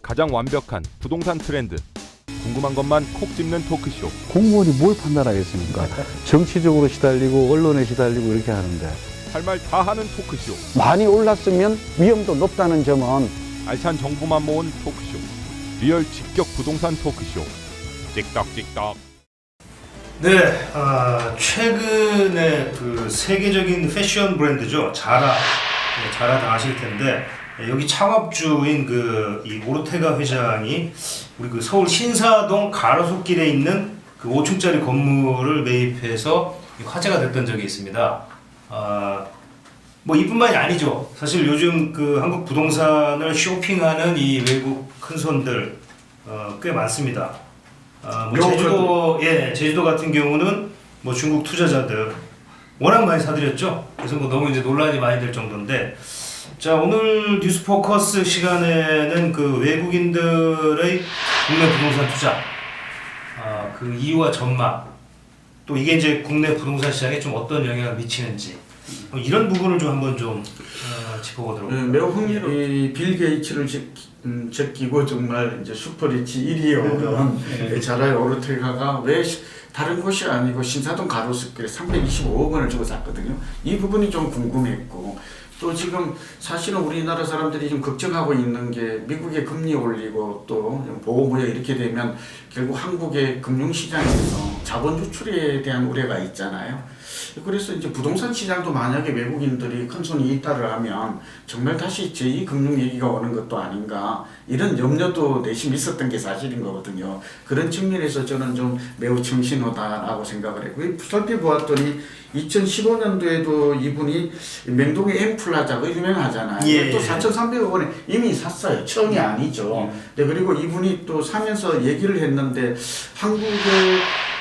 가장 완벽한 부동산 트렌드. 궁금한 것만 콕 집는 토크쇼. 공무원이 뭘 판단하겠습니까? 정치적으로 시달리고 언론에 시달리고 이렇게 하는데 할 말 다 하는 토크쇼. 많이 올랐으면 위험도 높다는 점은 알찬 정보만 모은 토크쇼. 리얼 직격 부동산 토크쇼. 찍덕찍덕. 네, 최근에 그 세계적인 패션 브랜드죠, 자라. 네, 자라 다 아실 텐데, 여기 창업주인 이 오르테가 회장이 우리 그 서울 신사동 가로수길에 있는 그 5층짜리 건물을 매입해서 화제가 됐던 적이 있습니다. 뭐 이뿐만이 아니죠. 사실 요즘 그 한국 부동산을 쇼핑하는 이 외국 큰 손들 꽤 많습니다. 뭐 제주도 같은 경우는 뭐 중국 투자자들 워낙 많이 사들였죠. 그래서 뭐 너무 이제 논란이 많이 될 정도인데, 자, 오늘 뉴스 포커스 시간에는 그 외국인들의 국내 부동산 투자, 그 이유와 전망, 또 이게 이제 국내 부동산 시장에 좀 어떤 영향을 미치는지, 이런 부분을 좀 한번 좀 짚어보도록. 매우 흥미로운 빌 게이츠를 제끼고 정말 이제 슈퍼리치 1위에 오른 자라의 오르테가가 왜 다른 곳이 아니고 신사동 가로수길에 325억 원을 주고 샀거든요. 이 부분이 좀 궁금했고, 또 지금 사실은 우리나라 사람들이 좀 걱정하고 있는 게 미국의 금리 올리고 또 보호무역 이렇게 되면 결국 한국의 금융시장에서 자본 유출에 대한 우려가 있잖아요. 그래서 이제 부동산 시장도 만약에 외국인들이 큰 손이 있다를 하면 정말 다시 제2금융 얘기가 오는 것도 아닌가, 이런 염려도 내심 있었던 게 사실인 거거든요. 그런 측면에서 저는 좀 매우 정신호다라고 생각을 했고, 살펴보았더니 2015년도에도 이분이 명동의 엠플라자가 유명하잖아요. 예. 또 4,300억 원에 이미 샀어요. 처음이 아니죠. 네, 그리고 이분이 또 사면서 얘기를 했는데 한국의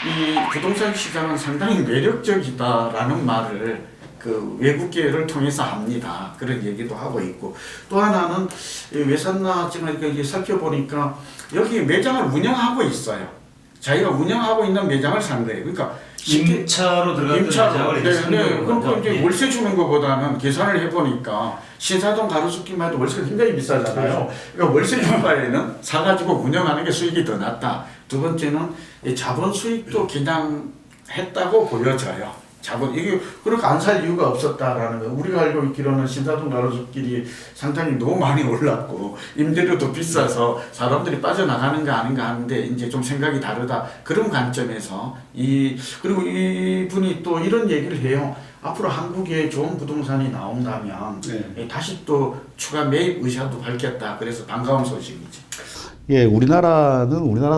이 부동산 시장은 상당히 매력적이다라는 말을 그 외국계를 통해서 합니다. 그런 얘기도 하고 있고, 또 하나는 왜 샀나 지금 이렇게 살펴보니까 여기 매장을 운영하고 있어요. 자기가 운영하고 있는 매장을 산 거예요. 그러니까 임차로 들어갔던 매장을 그러니까 이제 월세 주는 것보다는 계산을 해보니까 신사동 가로수길만 해도 월세가 굉장히 비싸잖아요. 그러니까 월세 줄 바에는 사가지고 운영하는 게 수익이 더 낫다. 두 번째는 이 자본 수익도 그냥 했다고 보여져요. 자본, 이게 그렇게 안 살 이유가 없었다라는 거. 우리가 알고 있기로는 신사동 가로수길이 상당히 너무 많이 올랐고 임대료도 비싸서 사람들이 빠져나가는 거 아닌가 하는데 이제 좀 생각이 다르다. 그런 관점에서 그리고 이분이 또 이런 얘기를 해요. 앞으로 한국에 좋은 부동산이 나온다면 다시 또 추가 매입 의사도 밝혔다. 그래서 반가운 소식이죠. 예, 우리나라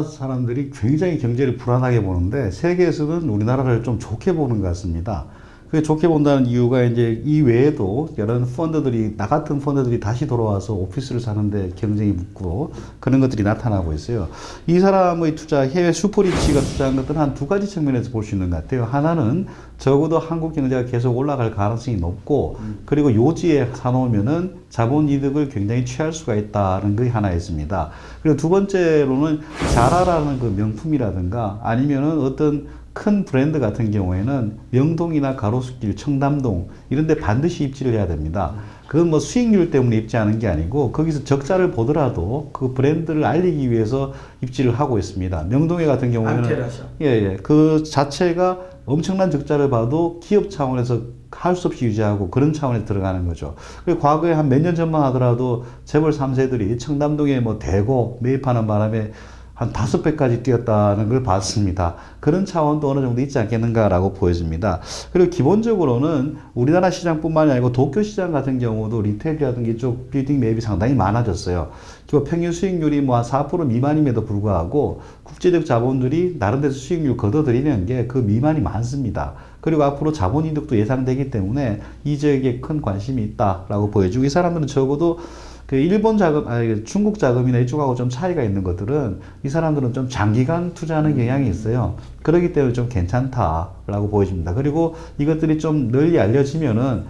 사람들이 굉장히 경제를 불안하게 보는데 세계에서는 우리나라를 좀 좋게 보는 것 같습니다. 그게 좋게 본다는 이유가 이제 이 외에도 여러 펀드들이, 나 같은 펀드들이 다시 돌아와서 오피스를 사는데 경쟁이 붙고 그런 것들이 나타나고 있어요. 이 사람의 투자, 해외 슈퍼리치가 투자한 것들은 한 두 가지 측면에서 볼 수 있는 것 같아요. 하나는 적어도 한국 경제가 계속 올라갈 가능성이 높고, 그리고 요지에 사놓으면은 자본 이득을 굉장히 취할 수가 있다는 게 하나 있습니다. 그리고 두 번째로는 자라라는 그 명품이라든가 아니면은 어떤 큰 브랜드 같은 경우에는 명동이나 가로수길, 청담동 이런 데 반드시 입지를 해야 됩니다. 그건 뭐 수익률 때문에 입지하는 게 아니고 거기서 적자를 보더라도 그 브랜드를 알리기 위해서 입지를 하고 있습니다. 명동에 같은 경우에는 그 자체가 엄청난 적자를 봐도 기업 차원에서 할 수 없이 유지하고 그런 차원에 들어가는 거죠. 그리고 과거에 한 몇 년 전만 하더라도 재벌 3세들이 청담동에 뭐 대고 매입하는 바람에 한 5배까지 뛰었다는 걸 봤습니다. 그런 차원도 어느 정도 있지 않겠는가라고 보여집니다. 그리고 기본적으로는 우리나라 시장뿐만이 아니고 도쿄 시장 같은 경우도 리테일이라든가 이쪽 빌딩 매입이 상당히 많아졌어요. 평균 수익률이 뭐 한 4% 미만임에도 불구하고 국제적 자본들이 나름대로 수익률 걷어들이는 게 그 미만이 많습니다. 그리고 앞으로 자본 이득도 예상되기 때문에 이 지역에 큰 관심이 있다라고 보여주고, 이 사람들은 적어도 그 일본 자금, 중국 자금이나 이쪽하고 좀 차이가 있는 것들은 이 사람들은 좀 장기간 투자하는 경향이 있어요. 그렇기 때문에 좀 괜찮다라고 보여집니다. 그리고 이것들이 좀 널리 알려지면은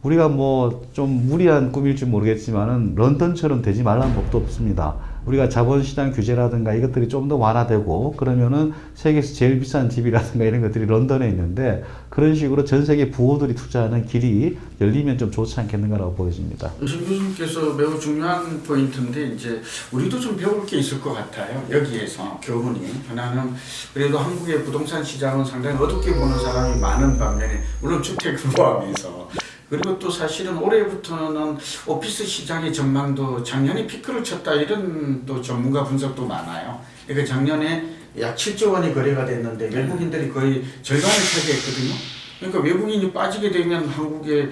우리가 뭐 좀 무리한 꿈일지 모르겠지만은 런던처럼 되지 말라는 법도 없습니다. 우리가 자본시장 규제라든가 이것들이 좀 더 완화되고 그러면은 세계에서 제일 비싼 집이라든가 이런 것들이 런던에 있는데 그런 식으로 전 세계 부호들이 투자하는 길이 열리면 좀 좋지 않겠는가라고 보여집니다. 신 교수님께서 매우 중요한 포인트인데 이제 우리도 좀 배울 게 있을 것 같아요. 여기에서 교훈이 하나는 그래도 한국의 부동산 시장은 상당히 어둡게 보는 사람이 많은 반면에 물론 주택을 포함해서 그리고 또 사실은 올해부터는 오피스 시장의 전망도 작년에 피크를 쳤다 이런 또 전문가 분석도 많아요. 그러니까 작년에 약 7조 원이 거래가 됐는데 외국인들이 거의 절반을 차지했거든요. 그러니까 외국인이 빠지게 되면 한국의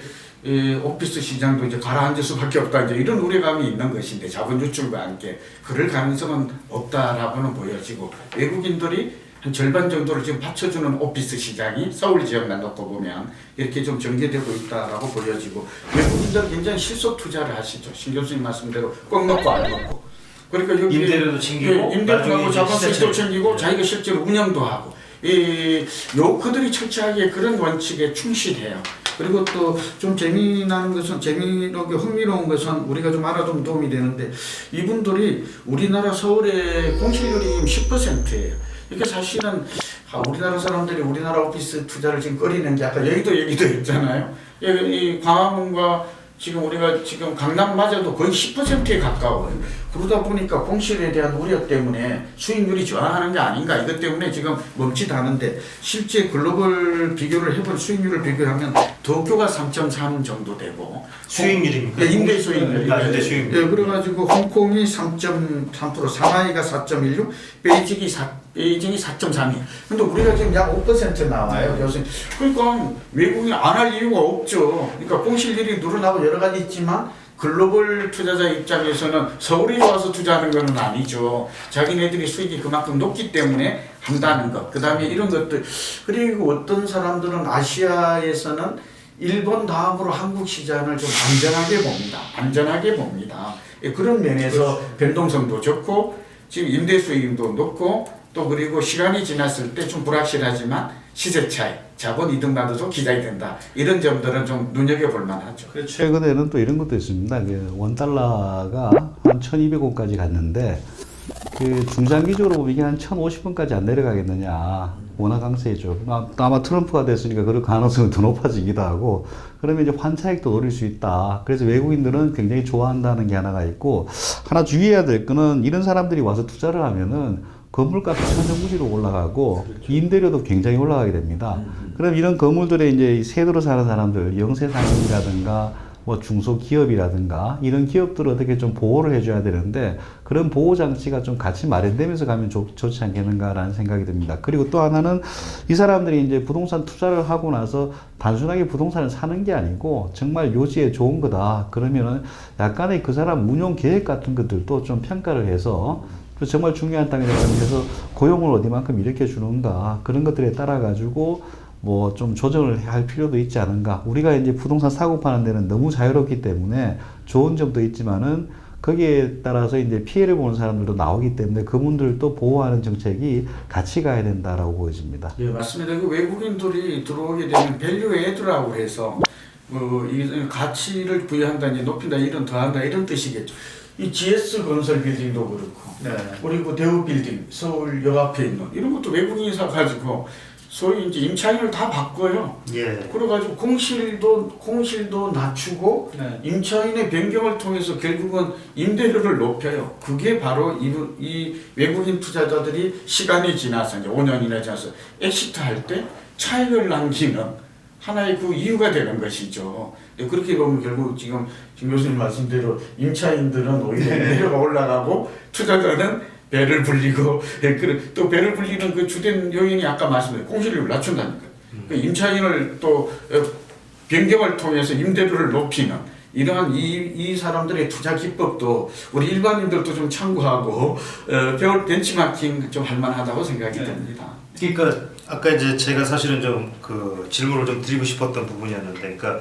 오피스 시장도 이제 가라앉을 수밖에 없다 이제 이런 우려감이 있는 것인데 자본 유출과 함께 그럴 가능성은 없다라고는 보여지고 외국인들이 한 절반 정도를 지금 받쳐주는 오피스 시장이 서울 지역만 놓고 보면 이렇게 좀 전개되고 있다라고 보여지고 외국인들 굉장히 실속 투자를 하시죠. 신 교수님 말씀대로 꽉 먹고 안 먹고 그러니까 여기 임대료도 챙기고 임대료도 하고 자본 수익도 챙기고 네. 자기가 실제로 운영도 하고 그들이 철저하게 그런 원칙에 충실해요. 그리고 또 좀 재미나는 것은 재미있고 흥미로운 것은 우리가 좀 알아두면 도움이 되는데 이분들이 우리나라 서울의 공실률이 10%예요. 이게 사실은 우리나라 사람들이 우리나라 오피스 투자를 지금 꺼리는 게 아까 여의도 얘기도 했잖아요. 이 광화문과 지금 우리가 지금 강남마저도 거의 10%에 가까워요. 그러다 보니까 공실에 대한 우려 때문에 수익률이 저하하는 게 아닌가 이것 때문에 지금 멈칫하는데 실제 글로벌 비교를 해본 수익률을 비교하면 도쿄가 3.3 정도 되고 수익률입니까? 임대 수익률. 임대 수익률. 그래가지고 홍콩이 3.3%, 상하이가 4.16, 베이징이 4.32. 근데 우리가 지금 약 5% 나와요. 교수님. 그러니까 외국인이 안 할 이유가 없죠. 그러니까 공실률이 늘어나고 여러 가지 있지만 글로벌 투자자 입장에서는 서울이 좋아서 투자하는 건 아니죠. 자기네들이 수익이 그만큼 높기 때문에 한다는 것. 그 다음에 이런 것들. 그리고 어떤 사람들은 아시아에서는 일본 다음으로 한국 시장을 좀 안전하게 봅니다. 그런 면에서 변동성도 좋고 지금 임대 수익도 높고 또 그리고 시간이 지났을 때 좀 불확실하지만 시세 차이, 자본 이득 나도 기대가 된다. 이런 점들은 좀 눈여겨볼 만하죠. 최근에는 또 이런 것도 있습니다. 원달러가 한 1,200원까지 갔는데 그 중장기적으로 보면 이게 한 1,050원까지 안 내려가겠느냐. 워낙 강세죠. 아마 트럼프가 됐으니까 그럴 가능성이 더 높아지기도 하고 그러면 이제 환차익도 노릴 수 있다. 그래서 외국인들은 굉장히 좋아한다는 게 하나가 있고 하나 주의해야 될 거는 이런 사람들이 와서 투자를 하면은 건물값이 천정부지로 올라가고 임대료도 굉장히 올라가게 됩니다. 그럼 이런 건물들에 이제 세도로 사는 사람들, 영세상인이라든가 뭐 중소기업이라든가 이런 기업들을 어떻게 좀 보호를 해줘야 되는데 그런 보호 장치가 좀 같이 마련되면서 가면 좋지 않겠는가라는 생각이 듭니다. 그리고 또 하나는 이 사람들이 이제 부동산 투자를 하고 나서 단순하게 부동산을 사는 게 아니고 정말 요지에 좋은 거다. 그러면은 약간의 그 사람 운용 계획 같은 것들도 좀 평가를 해서 정말 중요한 땅이라고 해서 고용을 어디만큼 일으켜 주는가 그런 것들에 따라 가지고 뭐 좀 조정을 할 필요도 있지 않은가. 우리가 이제 부동산 사고 파는 데는 너무 자유롭기 때문에 좋은 점도 있지만은 거기에 따라서 이제 피해를 보는 사람들도 나오기 때문에 그분들도 보호하는 정책이 같이 가야 된다라고 보여집니다. 예, 맞습니다. 그 외국인들이 들어오게 되면 밸류 애드라고 해서 이 가치를 부여한다, 이제 높인다, 이런 더한다 이런 뜻이겠죠. 이 GS 건설 빌딩도 그렇고, 그리고 대우 빌딩, 서울역 앞에 있는 이런 것도 외국인이 사가지고 소위 이제 임차인을 다 바꿔요. 예. 그래가지고 공실도 낮추고 임차인의 변경을 통해서 결국은 임대료를 높여요. 그게 바로 이 외국인 투자자들이 시간이 지나서 이제 5년이나 지나서 엑시트할 때 차익을 남기는 하나의 그 이유가 되는 것이죠. 그렇게 보면 결국 지금 김 교수님 말씀대로 임차인들은 오히려 임대료가 올라가고 투자자는 배를 불리고 또 배를 불리는 그 주된 요인이 아까 말씀드린 공실률을 낮춘다니까. 그 임차인을 또 변경을 통해서 임대료를 높이는 이러한 이 사람들의 투자 기법도 우리 일반인들도 좀 참고하고 배울 벤치마킹 좀 할만하다고 생각이 됩니다. 그러니까 아까 이제 제가 사실은 좀 그 질문을 좀 드리고 싶었던 부분이었는데, 그러니까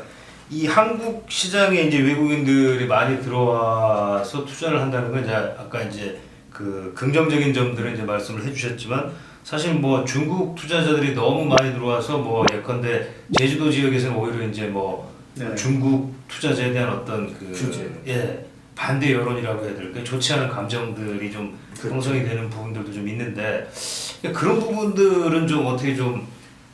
이 한국 시장에 이제 외국인들이 많이 들어와서 투자를 한다는 건 이제 아까 이제 그 긍정적인 점들을 이제 말씀을 해주셨지만 사실 뭐 중국 투자자들이 너무 많이 들어와서 뭐 예컨대 제주도 지역에서는 오히려 이제 뭐 네. 중국 투자자에 대한 어떤 그 규제. 예, 반대 여론이라고 해야 될까요? 좋지 않은 감정들이 좀 그렇죠. 형성이 되는 부분들도 좀 있는데 그런 부분들은 좀 어떻게 좀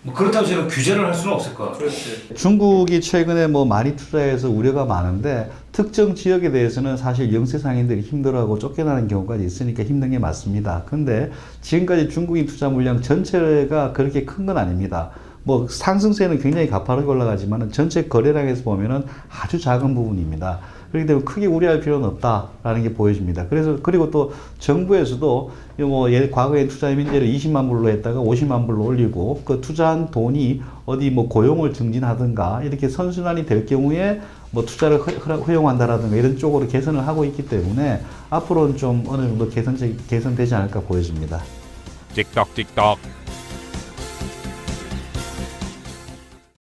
뭐 그렇다고 제가 규제를 할 수는 없을 것 같아요. 그렇지. 중국이 최근에 뭐 많이 투자해서 우려가 많은데 특정 지역에 대해서는 사실 영세 상인들이 힘들어하고 쫓겨나는 경우까지 있으니까 힘든 게 맞습니다. 근데 지금까지 중국인 투자 물량 전체가 그렇게 큰 건 아닙니다. 뭐 상승세는 굉장히 가파르게 올라가지만 전체 거래량에서 보면은 아주 작은 부분입니다. 그렇기 때문에 크게 우려할 필요는 없다라는 게 보여집니다. 그래서 그리고 또 정부에서도 뭐 과거에 투자 민제를 20만 불로 했다가 50만 불로 올리고 그 투자한 돈이 어디 뭐 고용을 증진하든가 이렇게 선순환이 될 경우에 뭐 투자를 허용한다라든가 이런 쪽으로 개선을 하고 있기 때문에 앞으로는 좀 어느 정도 개선되지 않을까 보여집니다. 찍떡찍떡